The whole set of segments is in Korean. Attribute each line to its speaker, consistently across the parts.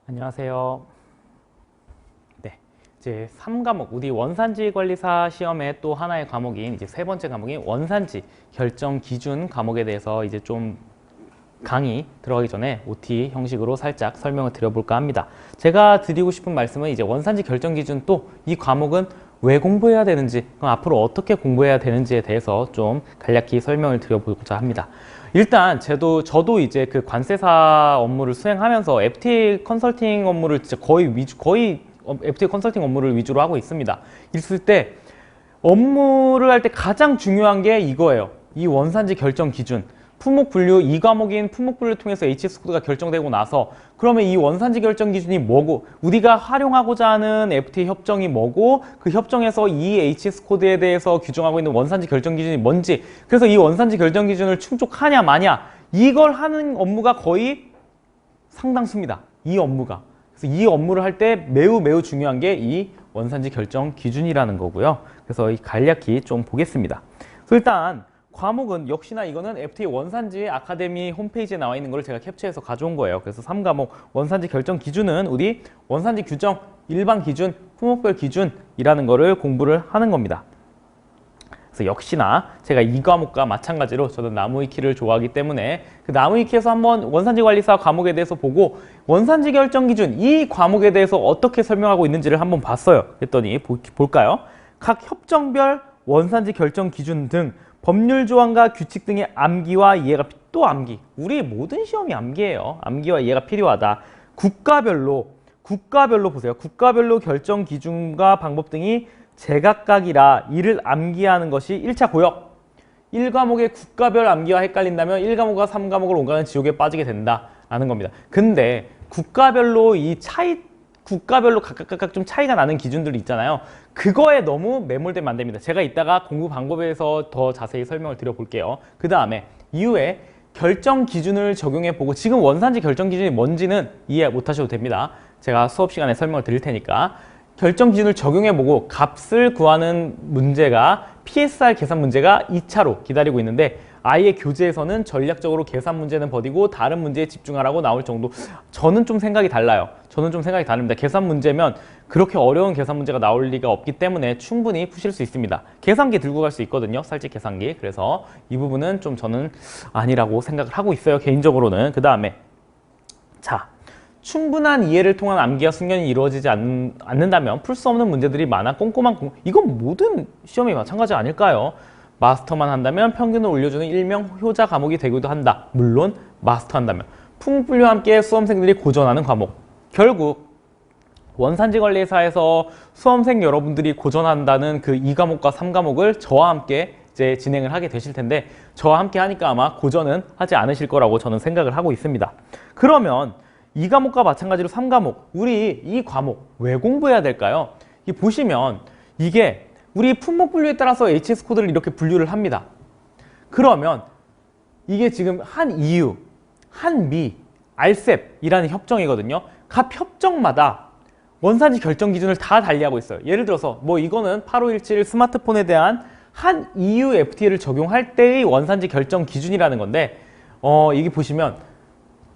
Speaker 1: 안녕하세요. 네, 이제 3과목 우리 원산지 관리사 시험의 또 하나의 과목인 이제 세 번째 과목인 원산지 결정 기준 과목에 대해서 이제 좀 강의 들어가기 전에 OT 형식으로 살짝 설명을 드려볼까 합니다. 제가 드리고 싶은 말씀은 이제 원산지 결정 기준 또 이 과목은 왜 공부해야 되는지, 그럼 앞으로 어떻게 공부해야 되는지에 대해서 좀 간략히 설명을 드려보고자 합니다. 일단 저도 이제 그 관세사 업무를 수행하면서 FTA 컨설팅 업무를 진짜 거의 FTA 컨설팅 업무를 위주로 하고 있습니다. 있을 때 업무를 할 때 가장 중요한 게 이거예요. 이 원산지 결정 기준. 품목분류, 이 과목인 품목분류를 통해서 HS 코드가 결정되고 나서 그러면 이 원산지 결정 기준이 뭐고 우리가 활용하고자 하는 FTA 협정이 뭐고 그 협정에서 이 HS 코드에 대해서 규정하고 있는 원산지 결정 기준이 뭔지, 그래서 이 원산지 결정 기준을 충족하냐 마냐 이걸 하는 업무가 거의 상당수입니다. 이 업무가. 그래서 이 업무를 할 때 매우 중요한 게 이 원산지 결정 기준이라는 거고요. 그래서 이 간략히 좀 보겠습니다. 그래서 일단 과목은 역시나 이거는 FTA 원산지 아카데미 홈페이지에 나와 있는 걸 제가 캡처해서 가져온 거예요. 그래서 3과목 원산지 결정 기준은 우리 원산지 규정, 일반 기준, 품목별 기준이라는 거를 공부를 하는 겁니다. 그래서 역시나 제가 이 과목과 마찬가지로 저는 나무위키를 좋아하기 때문에 그 나무위키에서 한번 원산지 관리사 과목에 대해서 보고 원산지 결정 기준 이 과목에 대해서 어떻게 설명하고 있는지를 한번 봤어요. 그랬더니 볼까요? 각 협정별 원산지 결정 기준 등 법률 조항과 규칙 등의 암기와 이해가 또 암기. 우리 모든 시험이 암기예요. 암기와 이해가 필요하다. 국가별로 보세요. 국가별로 결정 기준과 방법 등이 제각각이라 이를 암기하는 것이 1차 고역. 1과목의 국가별 암기와 헷갈린다면 1과목과 3과목을 옮가는 지옥에 빠지게 된다라는 겁니다. 근데 국가별로 국가별로 각각 좀 차이가 나는 기준들이 있잖아요. 그거에 너무 매몰되면 안 됩니다. 제가 이따가 공부 방법에 대해서 더 자세히 설명을 드려볼게요. 그 다음에 이후에 결정 기준을 적용해보고 지금 원산지 결정 기준이 뭔지는 이해 못하셔도 됩니다. 제가 수업 시간에 설명을 드릴 테니까 결정 기준을 적용해보고 값을 구하는 문제가 PSR 계산 문제가 2차로 기다리고 있는데 아예 교재에서는 전략적으로 계산 문제는 버리고 다른 문제에 집중하라고 나올 정도. 저는 좀 생각이 달라요. 저는 좀 생각이 다릅니다. 계산 문제면 그렇게 어려운 계산 문제가 나올 리가 없기 때문에 충분히 푸실 수 있습니다. 계산기 들고 갈 수 있거든요. 쌀집 계산기. 그래서 이 부분은 좀 저는 아니라고 생각을 하고 있어요. 개인적으로는. 그 다음에 자, 충분한 이해를 통한 암기와 숙련이 이루어지지 않는다면 풀 수 없는 문제들이 많아 이건 모든 시험이 마찬가지 아닐까요? 마스터만 한다면 평균을 올려주는 일명 효자 과목이 되기도 한다. 물론 마스터한다면. 품목분류와 함께 수험생들이 고전하는 과목. 결국 원산지 관리사에서 수험생 여러분들이 고전한다는 그 2과목과 3과목을 저와 함께 이제 진행을 하게 되실 텐데 저와 함께 하니까 아마 고전은 하지 않으실 거라고 저는 생각을 하고 있습니다. 그러면 2과목과 마찬가지로 3과목, 우리 이 과목 왜 공부해야 될까요? 이 보시면 이게 우리 품목 분류에 따라서 HS 코드를 이렇게 분류를 합니다. 그러면 이게 지금 한 EU, 한 미, RCEP이라는 협정이거든요. 각 협정마다 원산지 결정 기준을 다 달리하고 있어요. 예를 들어서 뭐 이거는 8517 스마트폰에 대한 한 EU FTA를 적용할 때의 원산지 결정 기준이라는 건데 여기 보시면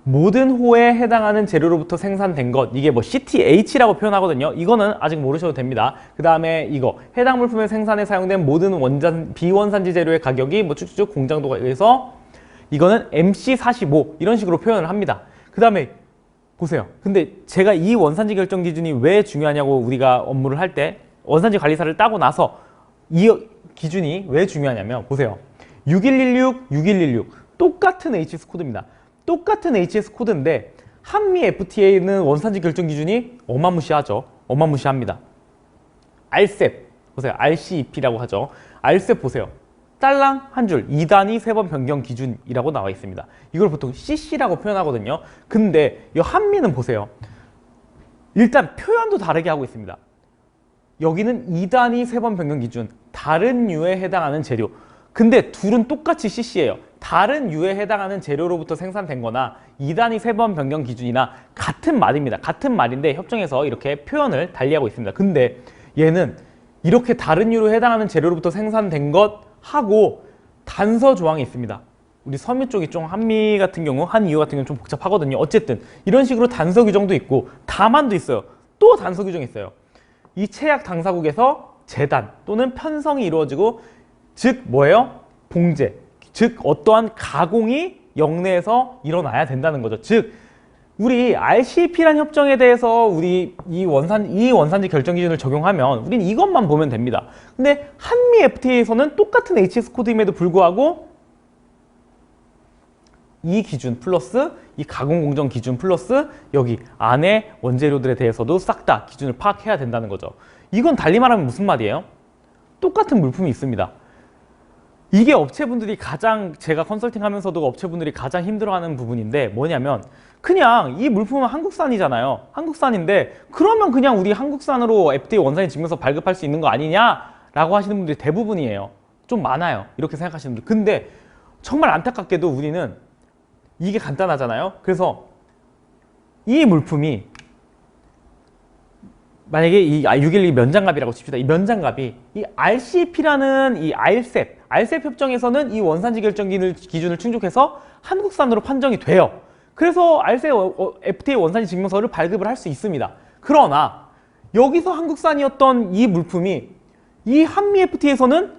Speaker 1: 모든 호에 해당하는 재료로부터 생산된 것, 이게 뭐 CTH라고 표현하거든요. 이거는 아직 모르셔도 됩니다. 그 다음에 이거 해당 물품의 생산에 사용된 모든 비원산지 재료의 가격이 뭐 쭉쭉 공장도가 의해서 이거는 MC45 이런 식으로 표현을 합니다. 그 다음에 보세요. 근데 제가 이 원산지 결정 기준이 왜 중요하냐고, 우리가 업무를 할 때 원산지 관리사를 따고 나서 이 기준이 왜 중요하냐면 보세요. 6116, 6116 똑같은 HS 코드입니다. 똑같은 HS 코드인데 한미 FTA는 원산지 결정 기준이 어마무시하죠. 어마무시합니다. RCEP 보세요. RCEP라고 하죠. RCEP 보세요. 딸랑 한 줄, 2단위 3번 변경 기준이라고 나와 있습니다. 이걸 보통 CC라고 표현하거든요. 근데 이 한미는 보세요. 일단 표현도 다르게 하고 있습니다. 여기는 2단위 3번 변경 기준, 다른 유에 해당하는 재료. 근데 둘은 똑같이 CC예요. 다른 유에 해당하는 재료로부터 생산된 거나 2단위 3번 변경 기준이나 같은 말입니다. 같은 말인데 협정에서 이렇게 표현을 달리하고 있습니다. 근데 얘는 이렇게 다른 유로 해당하는 재료로부터 생산된 것 하고 단서 조항이 있습니다. 우리 섬유 쪽이 좀 한미 같은 경우, 한이유 같은 경우는 좀 복잡하거든요. 어쨌든 이런 식으로 단서 규정도 있고 다만도 있어요. 또 단서 규정이 있어요. 이 체약 당사국에서 재단 또는 편성이 이루어지고, 즉 뭐예요? 봉제, 즉 어떠한 가공이 영내에서 일어나야 된다는 거죠. 즉 우리 RCEP라는 협정에 대해서 우리 이 원산지 결정 기준을 적용하면 우리는 이것만 보면 됩니다. 근데 한미 FTA에서는 똑같은 HS 코드임에도 불구하고 이 기준 플러스 이 가공 공정 기준 플러스 여기 안에 원재료들에 대해서도 싹 다 기준을 파악해야 된다는 거죠. 이건 달리 말하면 무슨 말이에요? 똑같은 물품이 있습니다. 이게 업체분들이 가장, 제가 컨설팅 하면서도 업체분들이 가장 힘들어하는 부분인데 뭐냐면, 그냥 이 물품은 한국산이잖아요. 한국산인데 그러면 그냥 우리 한국산으로 FDA 원산지 증명서 발급할 수 있는 거 아니냐라고 하시는 분들이 대부분이에요. 좀 많아요. 이렇게 생각하시는 분들. 근데 정말 안타깝게도 우리는 이게 간단하잖아요. 그래서 이 물품이 만약에 이 612 면장갑이라고 칩시다. 이 면장갑이 이 RCEP라는 이 RCEP 협정에서는 이 원산지 결정 기준을 충족해서 한국산으로 판정이 돼요. 그래서 FDA 원산지 증명서를 발급을 할 수 있습니다. 그러나 여기서 한국산이었던 이 물품이 이 한미 FTA에서는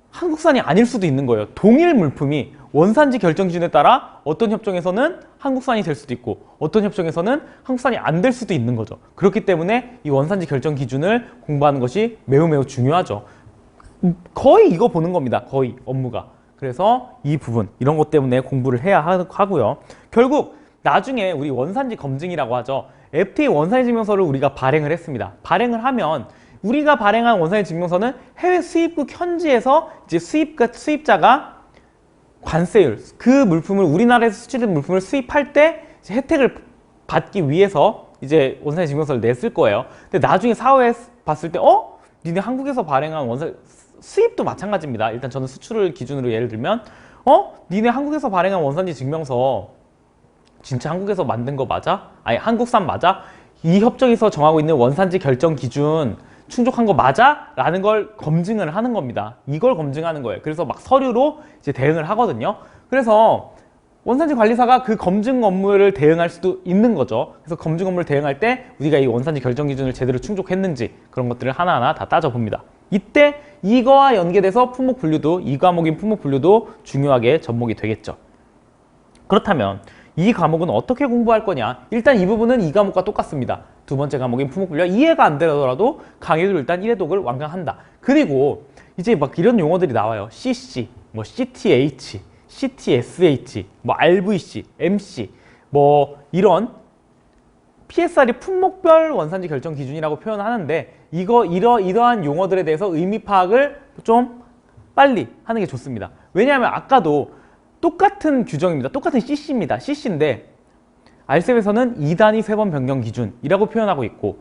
Speaker 1: 한국산이 아닐 수도 있는 거예요. 동일 물품이 원산지 결정 기준에 따라 어떤 협정에서는 한국산이 될 수도 있고 어떤 협정에서는 한국산이 안 될 수도 있는 거죠. 그렇기 때문에 이 원산지 결정 기준을 공부하는 것이 매우 중요하죠. 거의 이거 보는 겁니다. 거의 업무가. 그래서 이 부분, 이런 것 때문에 공부를 해야 하고요. 결국 나중에 우리 원산지 검증이라고 하죠. FTA 원산지 증명서를 우리가 발행을 했습니다. 발행을 하면 우리가 발행한 원산지 증명서는 해외 수입국 현지에서 이제 수입자가 관세율, 그 물품을 우리나라에서 수출된 물품을 수입할 때 이제 혜택을 받기 위해서 이제 원산지 증명서를 냈을 거예요. 근데 나중에 사후에 봤을 때 니네 한국에서 발행한 수입도 마찬가지입니다. 일단 저는 수출을 기준으로 예를 들면 니네 한국에서 발행한 원산지 증명서 진짜 한국에서 만든 거 맞아? 아니 한국산 맞아? 이 협정에서 정하고 있는 원산지 결정 기준 충족한 거 맞아? 라는 걸 검증을 하는 겁니다. 이걸 검증하는 거예요. 그래서 막 서류로 이제 대응을 하거든요. 그래서 원산지 관리사가 그 검증 업무를 대응할 수도 있는 거죠. 그래서 검증 업무를 대응할 때 우리가 이 원산지 결정 기준을 제대로 충족했는지 그런 것들을 하나하나 다 따져봅니다. 이때 이거와 연계돼서 품목 분류도, 이 과목인 품목 분류도 중요하게 접목이 되겠죠. 그렇다면 이 과목은 어떻게 공부할 거냐? 일단 이 부분은 이 과목과 똑같습니다. 두 번째 과목인 품목 분류가 이해가 안 되더라도 강의를 일단 1회 독을 완강한다. 그리고 이제 막 이런 용어들이 나와요. CC, 뭐 CTH, CTSH, 뭐 RVC, MC, 뭐 이런 PSR이 품목별 원산지 결정 기준이라고 표현하는데 이러한 용어들에 대해서 의미 파악을 좀 빨리 하는 게 좋습니다. 왜냐하면 아까도 똑같은 규정입니다. 똑같은 CC입니다. CC인데 RCEP에서는 2단위 세번 변경 기준이라고 표현하고 있고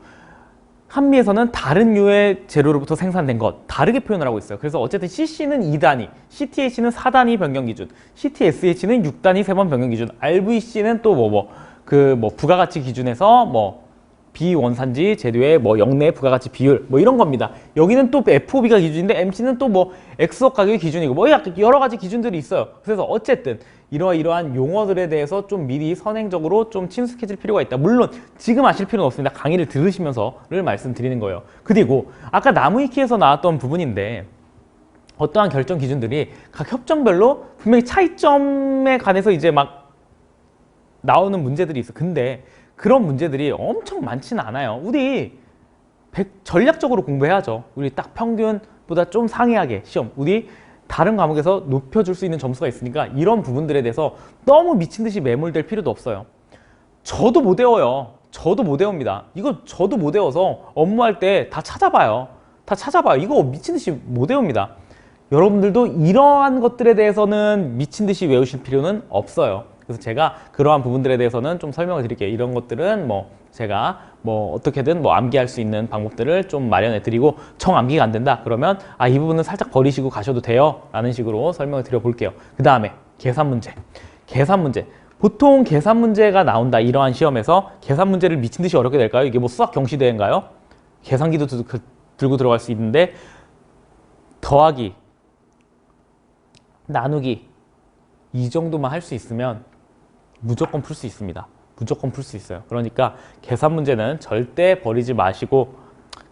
Speaker 1: 한미에서는 다른 류의 재료로부터 생산된 것 다르게 표현을 하고 있어요. 그래서 어쨌든 CC는 2단위, CTH는 4단위 변경 기준, CTSH는 6단위 세번 변경 기준, RVC는 또 부가가치 기준에서 비원산지 재료의 영내 부가가치 비율 이런 겁니다. 여기는 또 FOB가 기준인데 MC는 또 X업 가격이 기준이고 여러 가지 기준들이 있어요. 그래서 어쨌든 이러한 용어들에 대해서 좀 미리 선행적으로 좀 친숙해질 필요가 있다. 물론 지금 아실 필요는 없습니다. 강의를 들으시면서를 말씀드리는 거예요. 그리고 아까 나무위키에서 나왔던 부분인데 어떠한 결정 기준들이 각 협정별로 분명히 차이점에 관해서 이제 막 나오는 문제들이 있어. 근데 그런 문제들이 엄청 많지는 않아요. 우리 전략적으로 공부해야죠. 우리 딱 평균보다 좀 상이하게 시험, 우리 다른 과목에서 높여줄 수 있는 점수가 있으니까 이런 부분들에 대해서 너무 미친 듯이 매몰될 필요도 없어요. 저도 못 외워요. 저도 못 외웁니다. 이거 저도 못 외워서 업무할 때 다 찾아봐요. 이거 미친 듯이 못 외웁니다. 여러분들도 이러한 것들에 대해서는 미친 듯이 외우실 필요는 없어요. 그래서 제가 그러한 부분들에 대해서는 좀 설명을 드릴게요. 이런 것들은 제가 어떻게든 암기할 수 있는 방법들을 좀 마련해 드리고 암기가 안 된다 그러면 이 부분은 살짝 버리시고 가셔도 돼요 라는 식으로 설명을 드려 볼게요. 그 다음에 계산 문제. 보통 계산 문제가 나온다. 이러한 시험에서 계산 문제를 미친 듯이 어렵게 될까요? 이게 수학 경시대회인가요? 계산기도 들고 들어갈 수 있는데 더하기, 나누기, 이 정도만 할 수 있으면 무조건 풀 수 있습니다. 무조건 풀 수 있어요. 그러니까 계산 문제는 절대 버리지 마시고,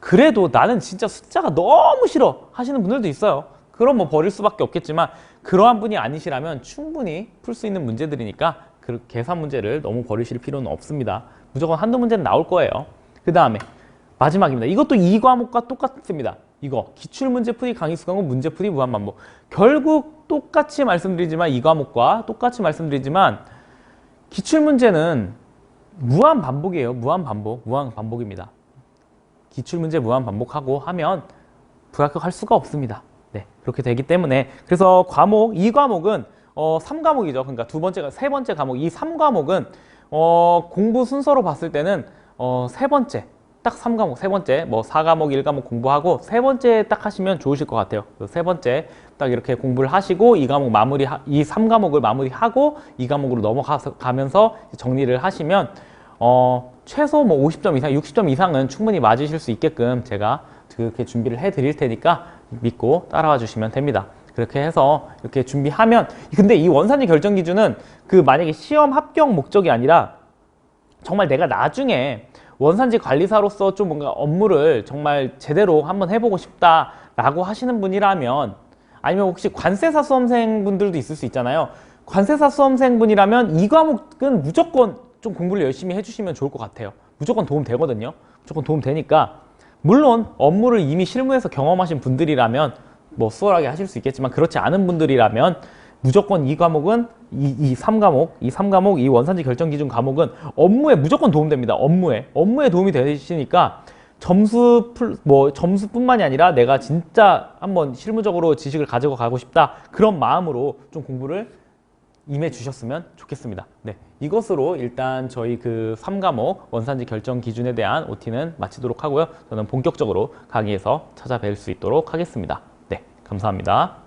Speaker 1: 그래도 나는 진짜 숫자가 너무 싫어 하시는 분들도 있어요. 그럼 뭐 버릴 수밖에 없겠지만, 그러한 분이 아니시라면 충분히 풀 수 있는 문제들이니까 그 계산 문제를 너무 버리실 필요는 없습니다. 무조건 한두 문제는 나올 거예요. 그 다음에 마지막입니다. 이것도 이 과목과 똑같습니다. 이거 기출문제 풀이 강의 수강은 문제 풀이 무한반복. 결국 똑같이 말씀드리지만, 이 과목과 똑같이 말씀드리지만 기출문제는 무한반복이에요. 무한반복입니다. 기출문제 무한반복하고 하면 불합격할 수가 없습니다. 네, 그렇게 되기 때문에, 그래서 이 과목은 3과목이죠. 그러니까 세 번째 과목, 이 3과목은 공부 순서로 봤을 때는 세 번째, 딱 3과목, 세 번째, 뭐 4과목, 1과목 공부하고 세 번째 딱 하시면 좋으실 것 같아요. 세 번째 딱 이렇게 공부를 하시고 이 3과목을 마무리하고 이 과목으로 넘어가면서 정리를 하시면 최소 뭐 50점 이상, 60점 이상은 충분히 맞으실 수 있게끔 제가 그렇게 준비를 해 드릴 테니까 믿고 따라와 주시면 됩니다. 그렇게 해서 이렇게 준비하면, 근데 이 원산지 결정 기준은 만약에 시험 합격 목적이 아니라 정말 내가 나중에 원산지 관리사로서 좀 뭔가 업무를 정말 제대로 한번 해보고 싶다라고 하시는 분이라면, 아니면 혹시 관세사 수험생분들도 있을 수 있잖아요. 관세사 수험생분이라면 이 과목은 무조건 좀 공부를 열심히 해주시면 좋을 것 같아요. 무조건 도움 되거든요. 무조건 도움 되니까, 물론 업무를 이미 실무에서 경험하신 분들이라면 뭐 수월하게 하실 수 있겠지만, 그렇지 않은 분들이라면 무조건 이 과목은 이 3과목, 이 원산지 결정 기준 과목은 업무에 무조건 도움됩니다. 업무에 도움이 되시니까 점수뿐만이 아니라 내가 진짜 한번 실무적으로 지식을 가지고 가고 싶다, 그런 마음으로 좀 공부를 임해 주셨으면 좋겠습니다. 네, 이것으로 일단 저희 3과목 원산지 결정 기준에 대한 OT는 마치도록 하고요. 저는 본격적으로 강의에서 찾아뵐 수 있도록 하겠습니다. 네, 감사합니다.